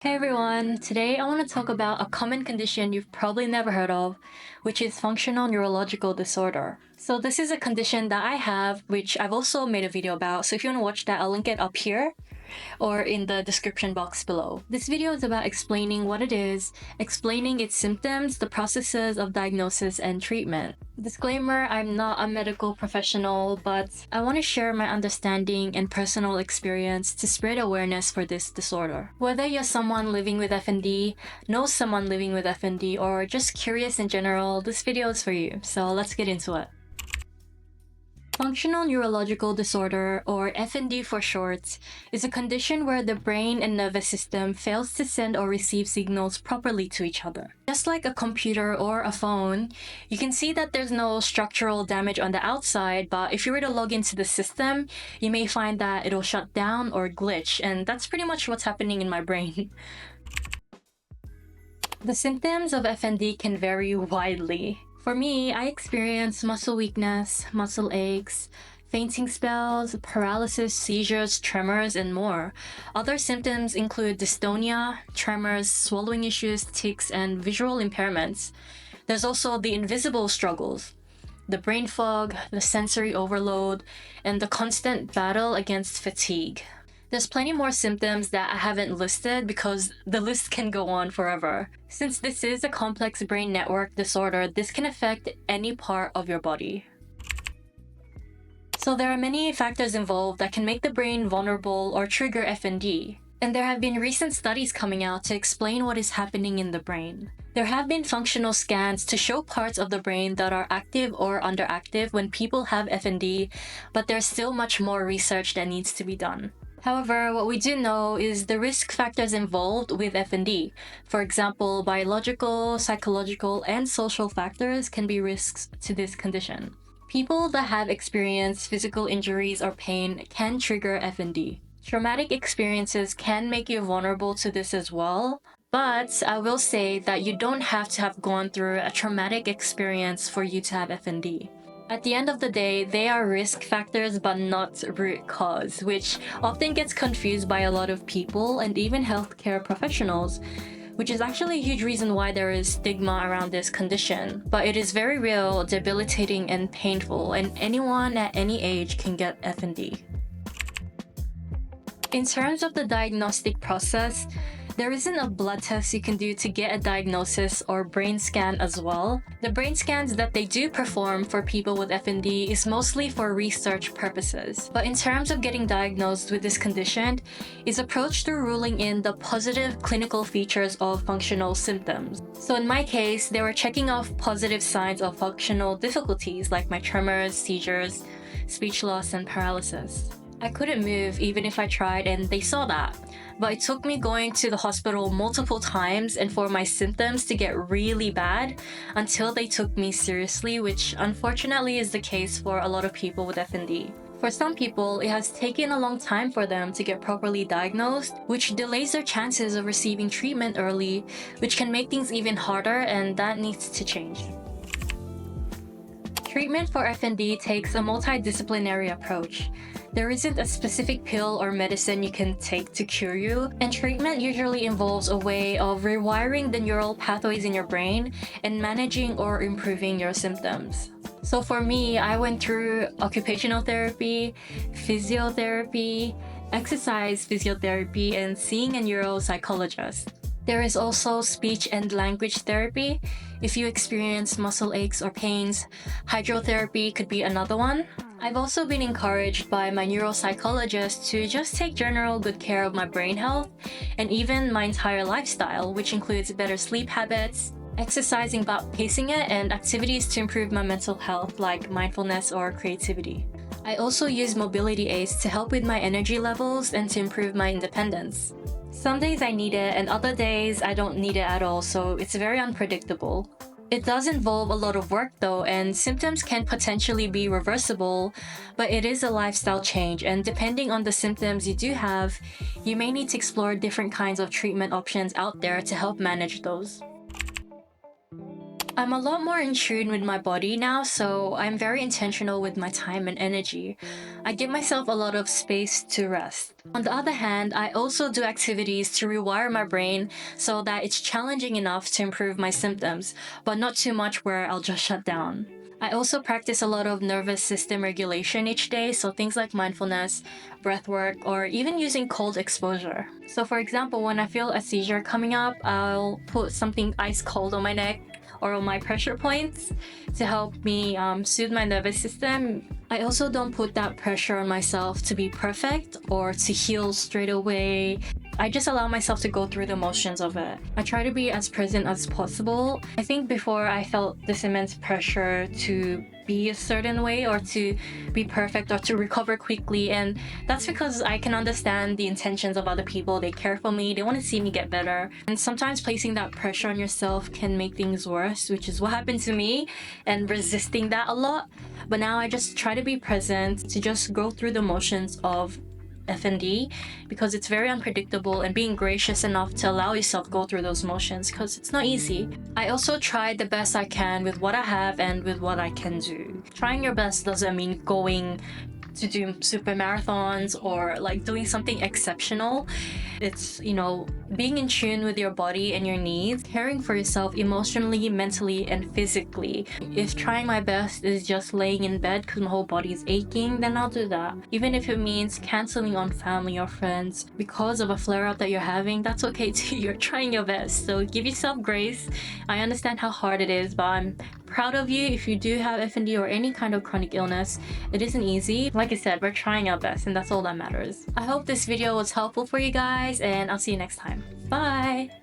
Hey everyone, today I want to talk about a common condition you've probably never heard of, which is functional neurological disorder. So this is a condition that I have, which I've also made a video about, so if you want to watch that, I'll link it up here or in the description box below. This video is about explaining what it is, explaining its symptoms, the processes of diagnosis and treatment. Disclaimer, I'm not a medical professional, but I want to share my understanding and personal experience to spread awareness for this disorder. Whether you're someone living with FND, know someone living with FND, or just curious in general, this video is for you, so let's get into it. Functional Neurological Disorder, or FND for short, is a condition where the brain and nervous system fails to send or receive signals properly to each other. Just like a computer or a phone, you can see that there's no structural damage on the outside, but if you were to log into the system, you may find that it'll shut down or glitch, and that's pretty much what's happening in my brain. The symptoms of FND can vary widely. For me, I experience muscle weakness, muscle aches, fainting spells, paralysis, seizures, tremors, and more. Other symptoms include dystonia, tremors, swallowing issues, tics, and visual impairments. There's also the invisible struggles, the brain fog, the sensory overload, and the constant battle against fatigue. There's plenty more symptoms that I haven't listed because the list can go on forever. Since this is a complex brain network disorder, this can affect any part of your body. So there are many factors involved that can make the brain vulnerable or trigger FND. And there have been recent studies coming out to explain what is happening in the brain. There have been functional scans to show parts of the brain that are active or underactive when people have FND, but there's still much more research that needs to be done. However, what we do know is the risk factors involved with FND. For example, biological, psychological, and social factors can be risks to this condition. People that have experienced physical injuries or pain can trigger FND. Traumatic experiences can make you vulnerable to this as well, but I will say that you don't have to have gone through a traumatic experience for you to have FND. At the end of the day, they are risk factors but not root cause, which often gets confused by a lot of people and even healthcare professionals, which is actually a huge reason why there is stigma around this condition. But it is very real, debilitating, and painful, and anyone at any age can get FND. In terms of the diagnostic process, there isn't a blood test you can do to get a diagnosis or brain scan as well. The brain scans that they do perform for people with FND is mostly for research purposes. But in terms of getting diagnosed with this condition, is approached through ruling in the positive clinical features of functional symptoms. So in my case, they were checking off positive signs of functional difficulties like my tremors, seizures, speech loss, and paralysis. I couldn't move even if I tried, and they saw that. But it took me going to the hospital multiple times and for my symptoms to get really bad until they took me seriously, which unfortunately is the case for a lot of people with FND. For some people, it has taken a long time for them to get properly diagnosed, which delays their chances of receiving treatment early, which can make things even harder, and that needs to change. Treatment for FND takes a multidisciplinary approach. There isn't a specific pill or medicine you can take to cure you, and treatment usually involves a way of rewiring the neural pathways in your brain and managing or improving your symptoms. So for me, I went through occupational therapy, physiotherapy, exercise physiotherapy, and seeing a neuropsychologist. There is also speech and language therapy. If you experience muscle aches or pains, hydrotherapy could be another one. I've also been encouraged by my neuropsychologist to just take general good care of my brain health and even my entire lifestyle, which includes better sleep habits, exercising but pacing it, and activities to improve my mental health like mindfulness or creativity. I also use mobility aids to help with my energy levels and to improve my independence. Some days I need it and other days I don't need it at all, so it's very unpredictable. It does involve a lot of work though, and symptoms can potentially be reversible, but it is a lifestyle change, and depending on the symptoms you do have, you may need to explore different kinds of treatment options out there to help manage those. I'm a lot more in tune with my body now, so I'm very intentional with my time and energy. I give myself a lot of space to rest. On the other hand, I also do activities to rewire my brain so that it's challenging enough to improve my symptoms, but not too much where I'll just shut down. I also practice a lot of nervous system regulation each day, so things like mindfulness, breath work, or even using cold exposure. So for example, when I feel a seizure coming up, I'll put something ice cold on my neck or on my pressure points to help me soothe my nervous system. I also don't put that pressure on myself to be perfect or to heal straight away. I just allow myself to go through the motions of it. I try to be as present as possible. I think before I felt this immense pressure to be a certain way or to be perfect or to recover quickly, and that's because I can understand the intentions of other people. They care for me, they want to see me get better, and sometimes placing that pressure on yourself can make things worse, which is what happened to me, and resisting that a lot. But now I just try to be present, to just go through the motions of FND, because it's very unpredictable, and being gracious enough to allow yourself go through those motions, because it's not easy. I also try the best I can with what I have and with what I can do. Trying your best doesn't mean going to do super marathons or like doing something exceptional. It's, being in tune with your body and your needs, caring for yourself emotionally, mentally, and physically. If trying my best is just laying in bed because my whole body is aching, then I'll do that. Even if it means canceling on family or friends because of a flare-up that you're having, that's okay too. You're trying your best, so give yourself grace. I understand how hard it is, but I'm proud of you if you do have FND or any kind of chronic illness. It isn't easy. Like I said, we're trying our best, and that's all that matters. I hope this video was helpful for you guys, and I'll see you next time. Bye!